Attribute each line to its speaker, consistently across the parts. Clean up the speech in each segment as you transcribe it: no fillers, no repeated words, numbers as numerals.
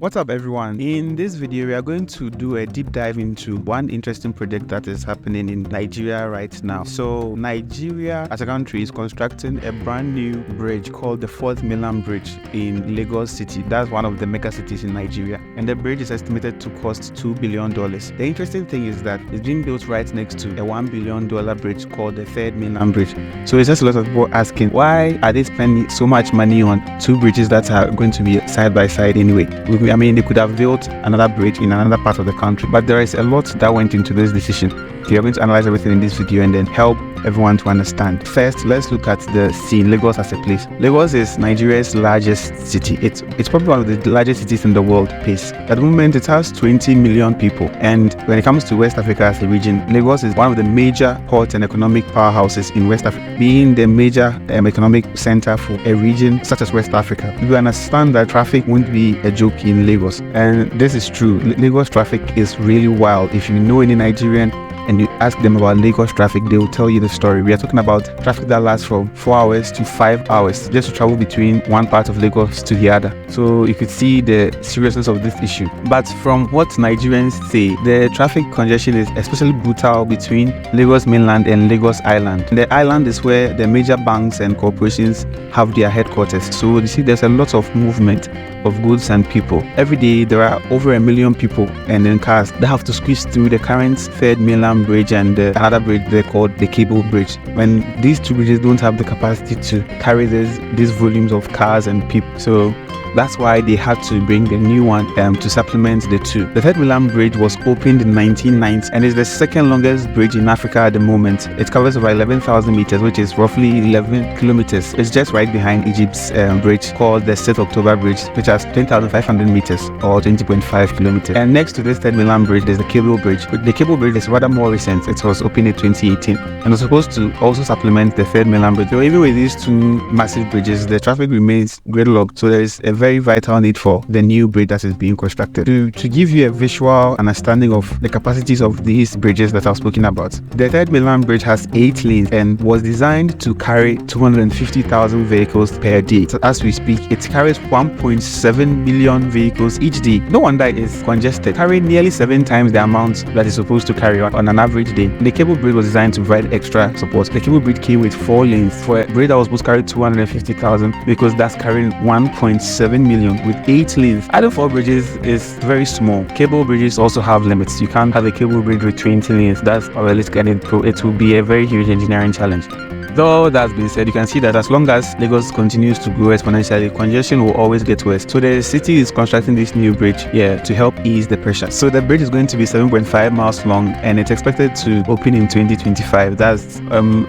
Speaker 1: What's up everyone? In this video we are going to do a deep dive into one interesting project that is happening in Nigeria right now. So Nigeria as a country is constructing a brand new bridge called the Fourth Mainland Bridge in Lagos City. That's one of the mega cities in Nigeria, and the bridge is estimated to cost $2 billion. The interesting thing is that it's being built right next to a $1 billion bridge called the Third Mainland Bridge. So it's just a lot of people asking, why are they spending so much money on two bridges that are going to be side by side anyway? I mean, they could have built another bridge in another part of the country, but there is a lot that went into this decision. We are going to analyze everything in this video and then help everyone to understand. First, let's look at the scene. Lagos as a place. Lagos is Nigeria's largest city. It's probably one of the largest cities in the world pace. At the moment, it has 20 million people. And when it comes to West Africa as a region, Lagos is one of the major port and economic powerhouses in West Africa, being the major economic center for a region such as West Africa. We understand that traffic won't be a joke in Lagos. And this is true. Lagos traffic is really wild. If you know any Nigerian and you ask them about Lagos traffic, they will tell you the story. We are talking about traffic that lasts from 4 hours to 5 hours just to travel between one part of Lagos to the other. So you could see the seriousness of this issue. But from what Nigerians say, the traffic congestion is especially brutal between Lagos mainland and Lagos Island. The island is where the major banks and corporations have their headquarters. So you see there's a lot of movement of goods and people. Every day there are over 1 million people and in cars that have to squeeze through the current Third Mainland Bridge and another bridge they called the Cable Bridge. When these two bridges don't have the capacity to carry these volumes of cars and people, so that's why they had to bring the new one to supplement the two. The Third Mainland Bridge was opened in 1990 and is the second longest bridge in Africa at the moment. It covers over 11,000 meters, which is roughly 11 kilometers. It's just right behind Egypt's bridge called the 6th October Bridge, which has 10,500 meters or 20.5 kilometers. And next to this Third Mainland Bridge, there's the Cable Bridge. The Cable Bridge is rather more recent. It was opened in 2018 and was supposed to also supplement the Third Mainland Bridge. So even with these two massive bridges, the traffic remains gridlocked. So there is a very vital need for the new bridge that is being constructed. To give you a visual understanding of the capacities of these bridges that I've spoken about, the Third Mainland Bridge has 8 lanes and was designed to carry 250,000 vehicles per day. So as we speak, it carries 1.7 million vehicles each day. No wonder it is congested, carrying nearly 7 times the amount that it's supposed to carry on an average day. The Cable Bridge was designed to provide extra support. The Cable Bridge came with 4 lanes for a bridge that was supposed to carry 250,000 because that's carrying 1.7 million with 8 lanes. Adding 4 bridges is very small. Cable bridges also have limits. You can't have a cable bridge with 20 lanes. That's unrealistic and it will be a very huge engineering challenge. Though that's been said, you can see that as long as Lagos continues to grow exponentially, congestion will always get worse. So the city is constructing this new bridge to help ease the pressure. So the bridge is going to be 7.5 miles long and it's expected to open in 2025. That's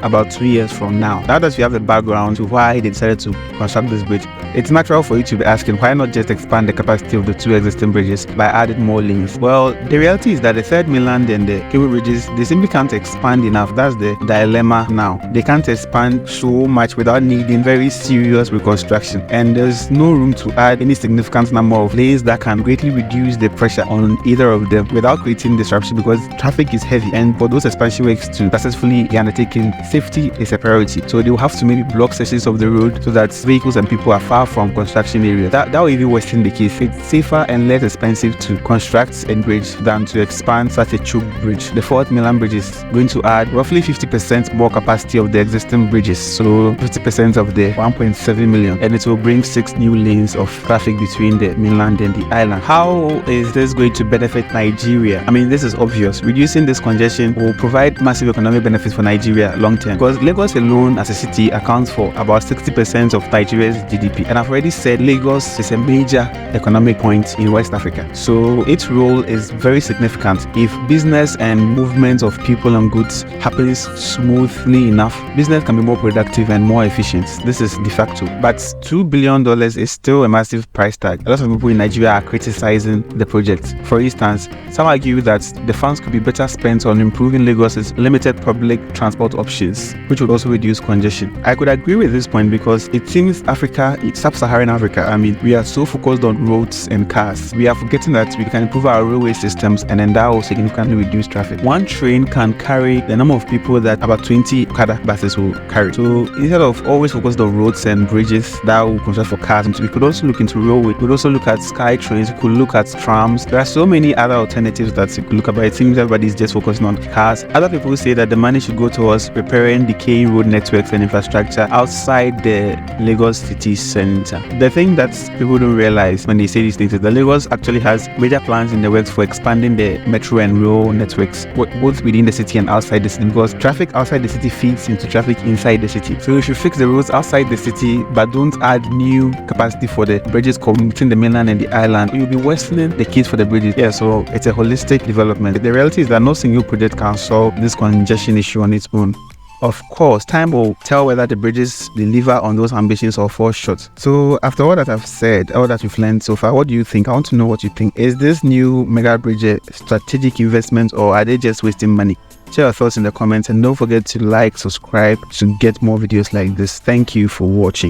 Speaker 1: about 2 years from now. Now that we have the background to why they decided to construct this bridge, it's natural for you to be asking, why not just expand the capacity of the 2 existing bridges by adding more lanes? Well, the reality is that the Third Mainland and the Cable bridges, they simply can't expand enough. That's the dilemma now. They can't expand so much without needing very serious reconstruction, and there's no room to add any significant number of lanes that can greatly reduce the pressure on either of them without creating disruption, because traffic is heavy, and for those expansion works to successfully be undertaken, safety is a priority. So they will have to maybe block sections of the road so that vehicles and people are far from construction areas. That will even worsen the case. It's safer and less expensive to construct a bridge than to expand such a choke bridge. The Fourth Mainland Bridge is going to add roughly 50% more capacity of the existing bridges, so 50% of the 1.7 million, and it will bring 6 new lanes of traffic between the mainland and the island. How is this going to benefit Nigeria? I mean, this is obvious. Reducing this congestion will provide massive economic benefits for Nigeria long term, because Lagos alone as a city accounts for about 60% of Nigeria's GDP, and I've already said Lagos is a major economic point in West Africa, so its role is very significant. If business and movement of people and goods happens smoothly enough, business can be more productive and more efficient. This is de facto. But $2 billion is still a massive price tag. A lot of people in Nigeria are criticizing the project. For instance, some argue that the funds could be better spent on improving Lagos's limited public transport options, which would also reduce congestion. I could agree with this point because it seems sub-Saharan Africa, I mean, we are so focused on roads and cars. We are forgetting that we can improve our railway systems, and then that will significantly reduce traffic. One train can carry the number of people that about 20 Okada buses to carry. So instead of always focused on roads and bridges that will construct for cars, we could also look into railway. We could also look at sky trains. We could look at trams. There are so many other alternatives that we could look at, but it seems everybody's just focusing on cars. Other people say that the money should go towards repairing decaying road networks and infrastructure outside the Lagos city center. The thing that people don't realize when they say these things is that Lagos actually has major plans in the works for expanding the metro and rail networks, both within the city and outside the city, because traffic outside the city feeds into traffic inside the city. So we should fix the roads outside the city, but don't add new capacity for the bridges connecting the mainland and the island. You'll be worsening the case for the bridges. Yeah, so it's a holistic development. The reality is that no single project can solve this congestion issue on its own. Of course, time will tell whether the bridges deliver on those ambitions or fall short. So after all that I've said, all that we've learned so far, what do you think? I want to know what you think. Is this new mega bridge a strategic investment, or are they just wasting money? Share your thoughts in the comments, and don't forget to like, subscribe to get more videos like this. Thank you for watching.